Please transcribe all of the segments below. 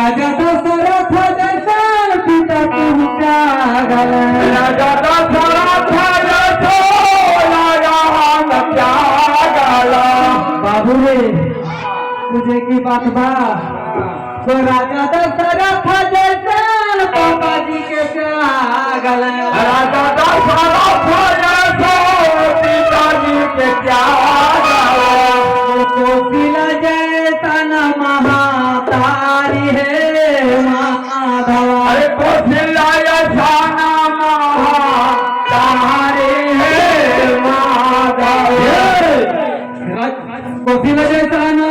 राजा दशरथ जैसा पिता तुम त्यागल राजा दशरथ जैसा राम त्यागल बाबू रे तुझे की बात बा तो राजा दशरथ जैसा पापा जी के त्यागल राजा दशरथ जैसा पिताजी के त्यागल कोकिला जैसा न महातारी है माधव अरे कोकिला जैसा न महातारी है माधव कोकिला जैसा न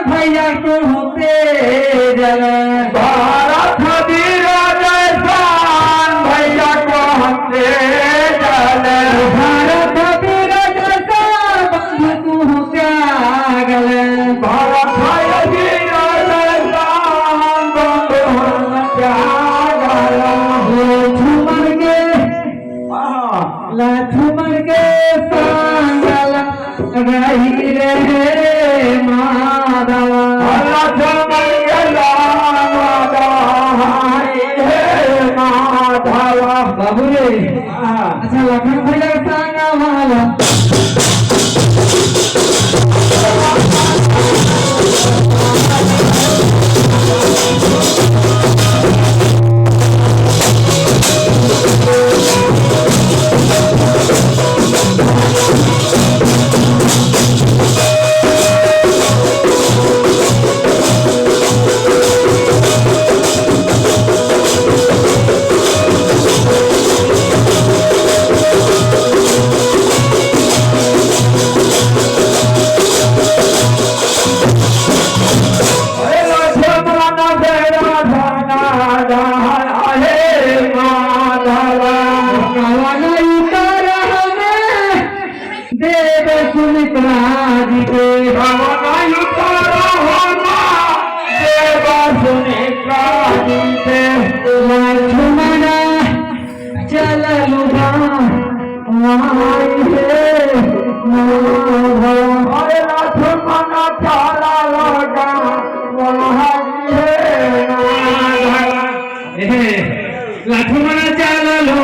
भैया को होते भारत वीर जैसा भैया को हमसे जल भारत वीर जैसा बंधु को हो त्यागल भारत वीर जैसा बंधु त्यागल झूमर के झूमर के सांगल रही रे माधव बाबू रे अच्छा लखन भैया सांगा वाला देव सुमित्रा जी के देव सुमित्रा जी के लक्ष्मण चललु अरे लक्ष्मण चला लगा लक्ष्मण चललु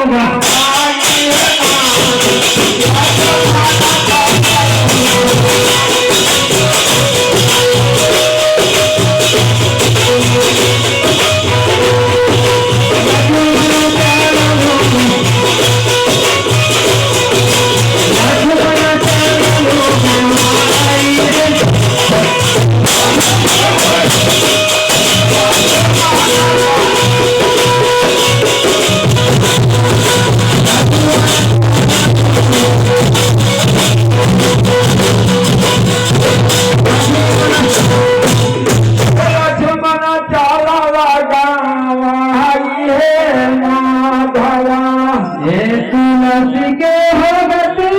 तुलसी के हो गति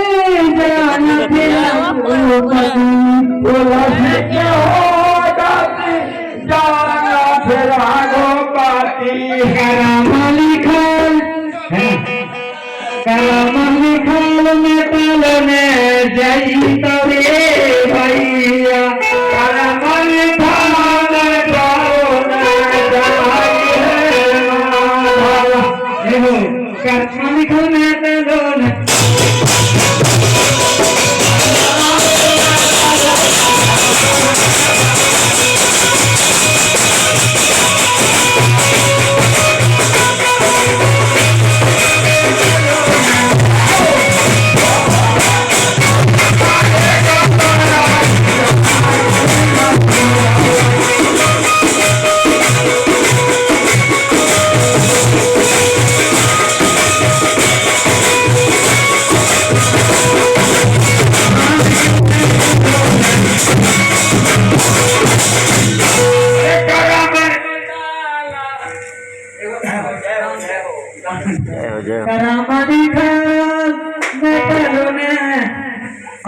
जान तुलसी के हो गति जान गोपति करम लिखल मेटल में जई तवे भैया करम लिखल करम लिखल मेटल करामानी खान मैं करूँने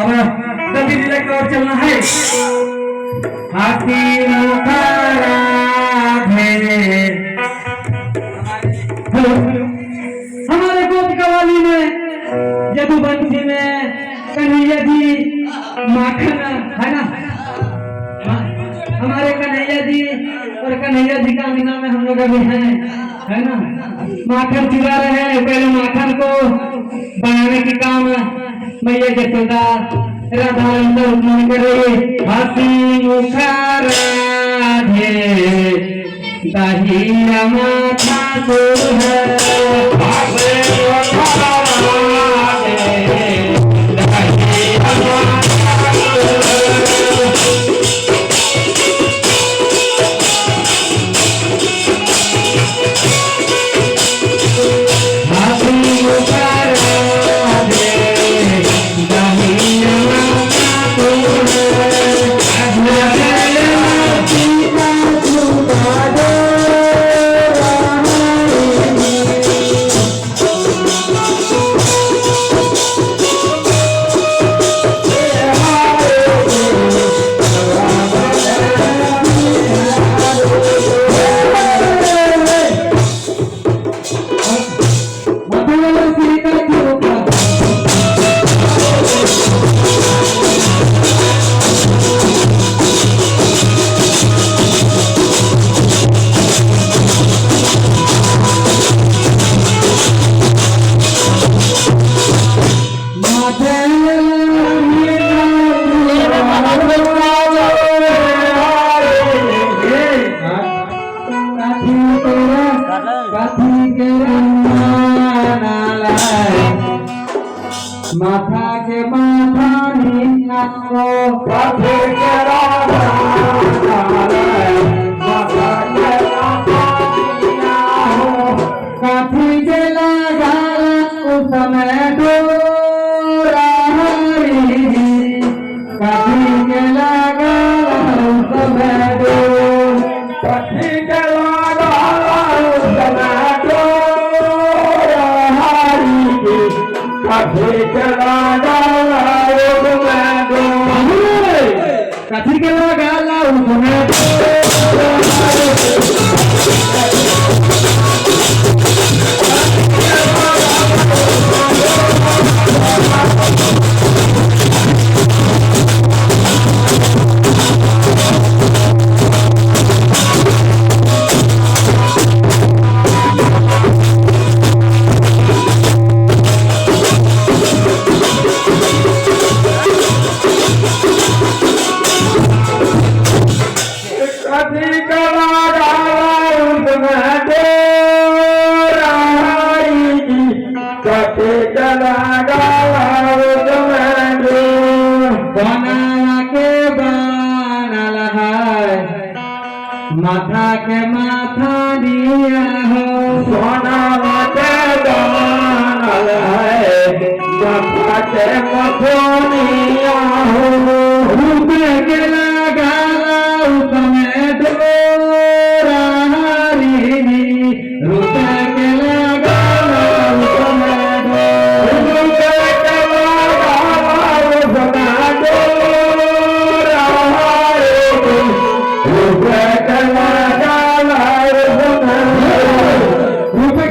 अब गति जिले की ओर चलना है हाथी मुखारा है हेलो हमारे गोपिका वाली में यदुवंशी में कन्हैया जी माखन है ना हमारे कन्हैया जी और कन्हैया जी का मीना में हम लोग अभी हैं है ना माखन चुरा रहे हैं पहले माखन को बनाने के काम मैया जसोदा राधा रानी रुक्मिणी कर रही हाथी मुखार दहिया माथा तो है हाथी मुखार दहिया माथा के माथा नीना को काठे के राधा माथा के माथा नीना हो काठी के लगा उस समय डोरा हरी काठी के लगा उस समय डोर काठी के लगा उस समय डोरा हरी काठी के लगा काठी के लगा माथा के माथा दिया हो सोना के दानल है माथा के मथोनिया हो रूप के लगा उसमें डोरा हरी रूप के लगा उसमें रूप के लगा उसमें डोरा हरी रूप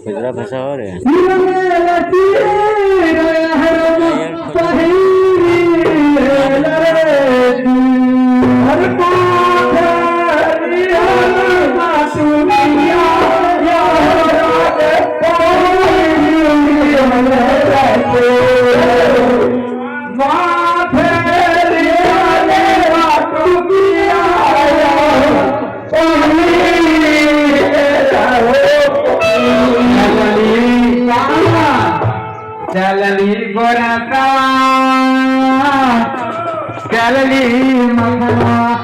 खुजरा फंसा हो रहे हैं गोरा कलली मखना